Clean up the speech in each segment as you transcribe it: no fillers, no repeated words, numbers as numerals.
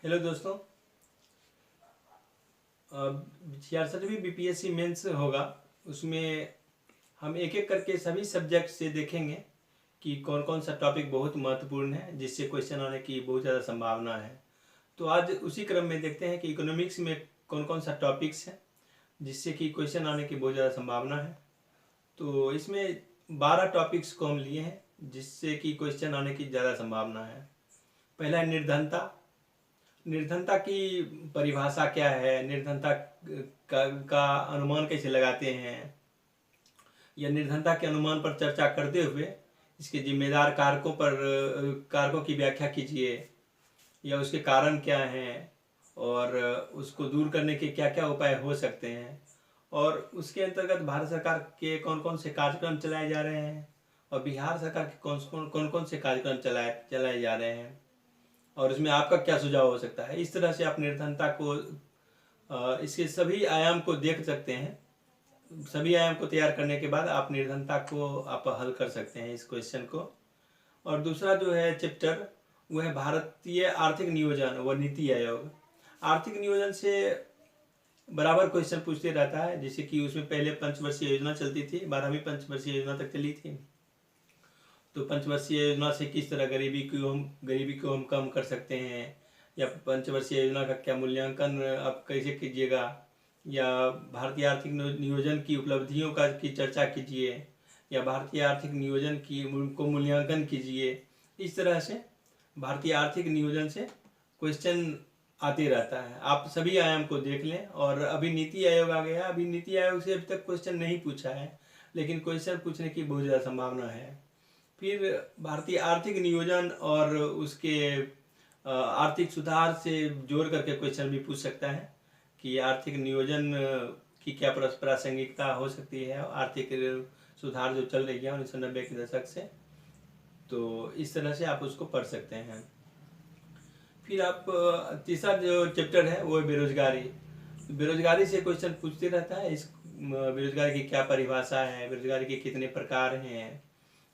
Hello दोस्तों। 66वीं BPSC mains होगा, उसमें हम एक एक करके सभी सब्जेक्ट से देखेंगे कि कौन कौन सा टॉपिक बहुत महत्वपूर्ण है जिससे क्वेश्चन आने की बहुत ज़्यादा संभावना है। तो आज उसी क्रम में देखते हैं कि इकोनॉमिक्स में कौन कौन सा टॉपिक्स है जिससे कि क्वेश्चन आने की बहुत ज़्यादा संभावना है। तो इसमें 12 टॉपिक्स को हम लिए हैं जिससे कि क्वेश्चन आने की ज़्यादा संभावना है। पहला है निर्धनता। निर्धनता की परिभाषा क्या है, निर्धनता का अनुमान कैसे लगाते हैं, या निर्धनता के अनुमान पर चर्चा करते हुए इसके जिम्मेदार कारकों की व्याख्या कीजिए, या उसके कारण क्या हैं और उसको दूर करने के क्या क्या उपाय हो सकते हैं, और उसके अंतर्गत भारत सरकार के कौन कौन से कार्यक्रम चलाए जा रहे हैं और बिहार सरकार के कौन कौन से कार्यक्रम चलाए जा रहे हैं, और इसमें आपका क्या सुझाव हो सकता है। इस तरह से आप निर्धनता को इसके सभी आयाम को देख सकते हैं। सभी आयाम को तैयार करने के बाद आप निर्धनता को आप हल कर सकते हैं इस क्वेश्चन को। और दूसरा जो है चैप्टर वो है भारतीय आर्थिक नियोजन व नीति आयोग। आर्थिक नियोजन से बराबर क्वेश्चन पूछते रहता है, जैसे कि उसमें पहले पंचवर्षीय योजना चलती थी, 12वीं पंचवर्षीय योजना तक चली थी। तो पंचवर्षीय योजना से किस तरह गरीबी को हम कम कर सकते हैं, या पंचवर्षीय योजना का क्या मूल्यांकन आप कैसे कीजिएगा, या भारतीय आर्थिक नियोजन की उपलब्धियों की चर्चा कीजिए, या भारतीय आर्थिक नियोजन को मूल्यांकन कीजिए। इस तरह से भारतीय आर्थिक नियोजन से क्वेश्चन आते रहता है। आप सभी आयाम को देख लें। और अभी नीति आयोग आ गया। अभी नीति आयोग से अभी तक क्वेश्चन नहीं पूछा है, लेकिन क्वेश्चन पूछने की बहुत ज़्यादा संभावना है। फिर भारतीय आर्थिक नियोजन और उसके आर्थिक सुधार से जोड़ करके क्वेश्चन भी पूछ सकता है कि आर्थिक नियोजन की क्या प्रासंगिकता हो सकती है, आर्थिक सुधार जो चल रही है 1990 के दशक से। तो इस तरह से आप उसको पढ़ सकते हैं। फिर आप तीसरा जो चैप्टर है वो है बेरोजगारी। बेरोजगारी से क्वेश्चन पूछते रहता है। इस बेरोजगारी की क्या परिभाषा है, बेरोजगारी के कितने प्रकार हैं,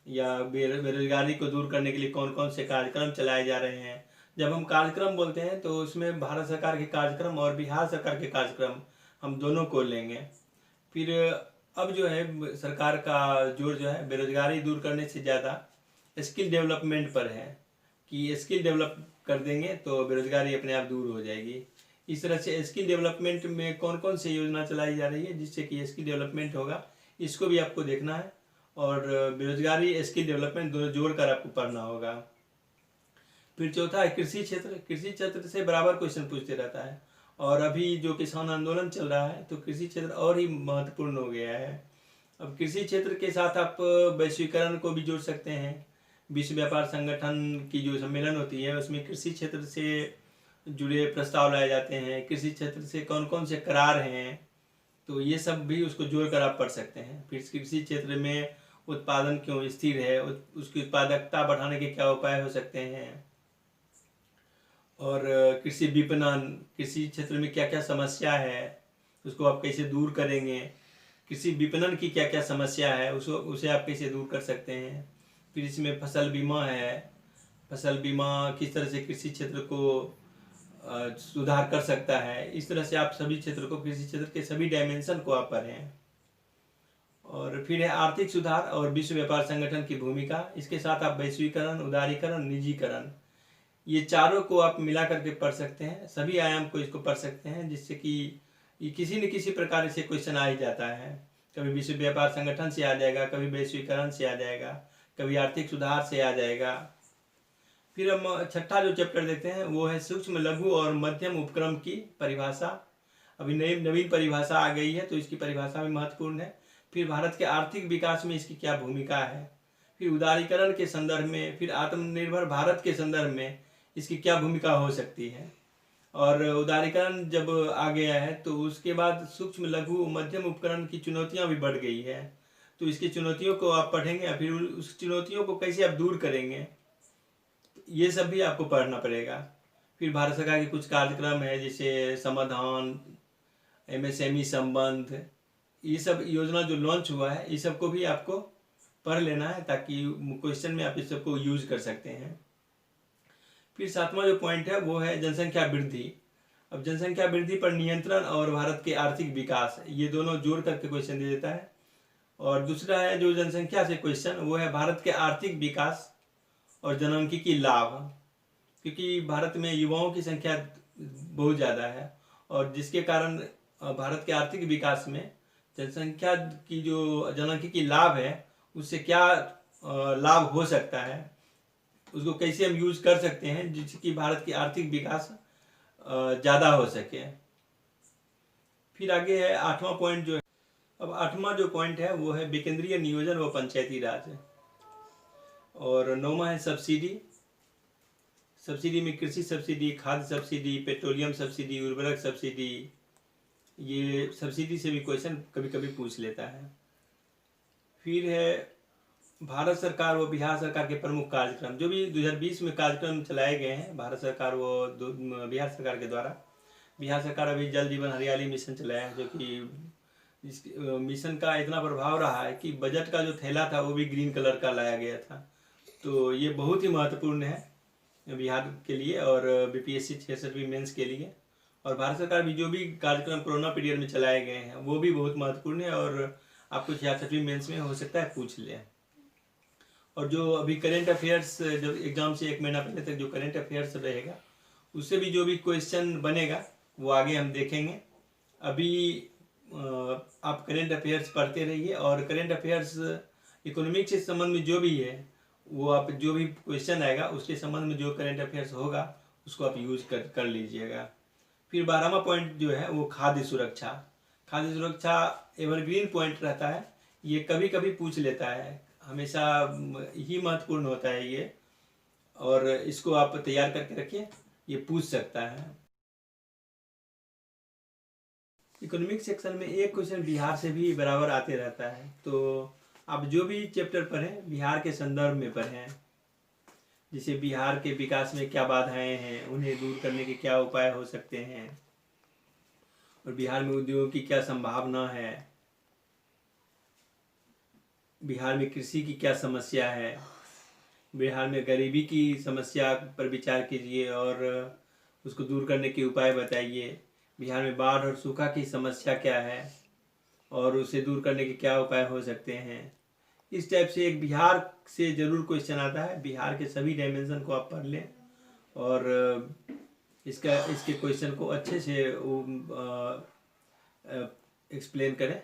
या बेरोजगारी को दूर करने के लिए कौन कौन से कार्यक्रम चलाए जा रहे हैं। जब हम कार्यक्रम बोलते हैं तो उसमें भारत सरकार के कार्यक्रम और बिहार सरकार के कार्यक्रम हम दोनों को लेंगे। फिर अब जो है सरकार का जोर जो है बेरोजगारी दूर करने से ज़्यादा स्किल डेवलपमेंट पर है, कि स्किल डेवलप कर देंगे तो बेरोजगारी अपने आप दूर हो जाएगी। इस तरह से स्किल डेवलपमेंट में कौन कौन सी योजना चलाई जा रही है जिससे कि स्किल डेवलपमेंट होगा, इसको भी आपको देखना है। और बेरोजगारी स्किल डेवलपमेंट दोनों जोड़कर आपको पढ़ना होगा। फिर चौथा है कृषि क्षेत्र। कृषि क्षेत्र से बराबर क्वेश्चन पूछते रहता है, और अभी जो किसान आंदोलन चल रहा है तो कृषि क्षेत्र और ही महत्वपूर्ण हो गया है। अब कृषि क्षेत्र के साथ आप वैश्वीकरण को भी जोड़ सकते हैं। विश्व व्यापार संगठन की जो सम्मेलन होती है उसमें कृषि क्षेत्र से जुड़े प्रस्ताव लाए जाते हैं। कृषि क्षेत्र से कौन कौन से करार हैं, तो ये सब भी उसको जोड़कर आप पढ़ सकते हैं। फिर कृषि क्षेत्र में उत्पादन क्यों स्थिर है, उसकी उत्पादकता बढ़ाने के क्या उपाय हो सकते हैं, और कृषि विपणन, कृषि क्षेत्र में क्या क्या समस्या है उसको आप कैसे दूर करेंगे, कृषि विपणन की क्या क्या समस्या है उसे आप कैसे दूर कर सकते हैं। फिर इसमें फसल बीमा है। फसल बीमा किस तरह से कृषि क्षेत्र को सुधार कर सकता है। इस तरह से आप सभी क्षेत्र को, कृषि क्षेत्र के सभी डायमेंशन को आप पढ़ें। और फिर है आर्थिक सुधार और विश्व व्यापार संगठन की भूमिका। इसके साथ आप वैश्वीकरण, उदारीकरण, निजीकरण, ये चारों को आप मिला करके पढ़ सकते हैं। सभी आयाम को इसको पढ़ सकते हैं, जिससे कि ये किसी न किसी प्रकार से क्वेश्चन आ ही जाता है। कभी विश्व व्यापार संगठन से आ जाएगा, कभी वैश्वीकरण से आ जाएगा, कभी आर्थिक सुधार से आ जाएगा। फिर हम छठा जो चैप्टर देखते हैं वो है सूक्ष्म, लघु और मध्यम उपक्रम की परिभाषा। अभी नवीन परिभाषा आ गई है तो इसकी परिभाषा भी महत्वपूर्ण है। फिर भारत के आर्थिक विकास में इसकी क्या भूमिका है। फिर उदारीकरण के संदर्भ में, फिर आत्मनिर्भर भारत के संदर्भ में इसकी क्या भूमिका हो सकती है। और उदारीकरण जब आ गया है तो उसके बाद सूक्ष्म, लघु, मध्यम उपकरण की चुनौतियां भी बढ़ गई है। तो इसकी चुनौतियों को आप पढ़ेंगे, फिर उस चुनौतियों को कैसे आप दूर करेंगे, ये सब भी आपको पढ़ना पड़ेगा। फिर भारत सरकार के कुछ कार्यक्रम है जैसे समाधान, एमएसएमई संबंध, ये सब योजना जो लॉन्च हुआ है ये सब को भी आपको पढ़ लेना है ताकि क्वेश्चन में आप इस सबको यूज कर सकते हैं। फिर 7वां जो पॉइंट है वो है जनसंख्या वृद्धि। अब जनसंख्या वृद्धि पर नियंत्रण और भारत के आर्थिक विकास, ये दोनों जोड़ करके क्वेश्चन दे देता है। और दूसरा है जो जनसंख्या से क्वेश्चन, वो है भारत के आर्थिक विकास और जनसांख्यिकी लाभ, क्योंकि भारत में युवाओं की संख्या बहुत ज़्यादा है और जिसके कारण भारत के आर्थिक विकास में जनसंख्या की जो जनसांख्यिकी लाभ है उससे क्या लाभ हो सकता है, उसको कैसे हम यूज कर सकते हैं जिससे कि भारत की आर्थिक विकास ज़्यादा हो सके। फिर आगे है 8वां पॉइंट जो है। अब 8वां जो पॉइंट है वो है विकेंद्रीय नियोजन व पंचायती राज। और 9वां है सब्सिडी। सब्सिडी में कृषि सब्सिडी, खाद्य सब्सिडी, पेट्रोलियम सब्सिडी, उर्वरक सब्सिडी, ये सब्सिडी से भी क्वेश्चन कभी कभी पूछ लेता है। फिर है भारत सरकार व बिहार सरकार के प्रमुख कार्यक्रम, जो भी 2020 में कार्यक्रम चलाए गए हैं भारत सरकार व बिहार सरकार के द्वारा। बिहार सरकार अभी जल जीवन हरियाली मिशन चलाया है, जो कि इस मिशन का इतना प्रभाव रहा है कि बजट का जो थैला था वो भी ग्रीन कलर का लाया गया था। तो ये बहुत ही महत्वपूर्ण है बिहार के लिए और बीपीएससी 66वीं मेंस के लिए। और भारत सरकार भी जो भी कार्यक्रम कोरोना पीरियड में चलाए गए हैं वो भी बहुत महत्वपूर्ण है और आपको 66वीं मेंस में हो सकता है पूछ लें। और जो अभी करेंट अफेयर्स, जब एग्जाम से 1 महीना पहले तक जो करेंट अफेयर्स रहेगा उससे भी जो भी क्वेश्चन बनेगा वो आगे हम देखेंगे। अभी आप करेंट अफेयर्स पढ़ते रहिए और करेंट अफेयर्स इकोनॉमिक्स से संबंध में जो भी है वो आप जो भी क्वेश्चन आएगा उसके संबंध में जो करेंट अफेयर्स होगा उसको आप यूज कर लीजिएगा। फिर 12वां पॉइंट जो है वो खाद्य सुरक्षा। खाद्य सुरक्षा एवरग्रीन पॉइंट रहता है, ये कभी कभी पूछ लेता है, हमेशा ही महत्वपूर्ण होता है ये, और इसको आप तैयार करके रखिए, ये पूछ सकता है। इकोनॉमिक सेक्शन में एक क्वेश्चन बिहार से भी बराबर आते रहता है, तो आप जो भी चैप्टर पढ़ें बिहार के संदर्भ में पढ़ें। जैसे बिहार के विकास में क्या बाधाएं हैं, उन्हें दूर करने के क्या उपाय हो सकते हैं, और बिहार में उद्योगों की क्या संभावना है, बिहार में कृषि की क्या समस्या है, बिहार में गरीबी की समस्या पर विचार कीजिए और उसको दूर करने के उपाय बताइए। बिहार में बाढ़ और सूखा की समस्या क्या है और उसे दूर करने के क्या उपाय हो सकते हैं। इस टाइप से एक बिहार से ज़रूर क्वेश्चन आता है। बिहार के सभी डायमेंशन को आप पढ़ लें और इसके क्वेश्चन को अच्छे से एक्सप्लेन करें।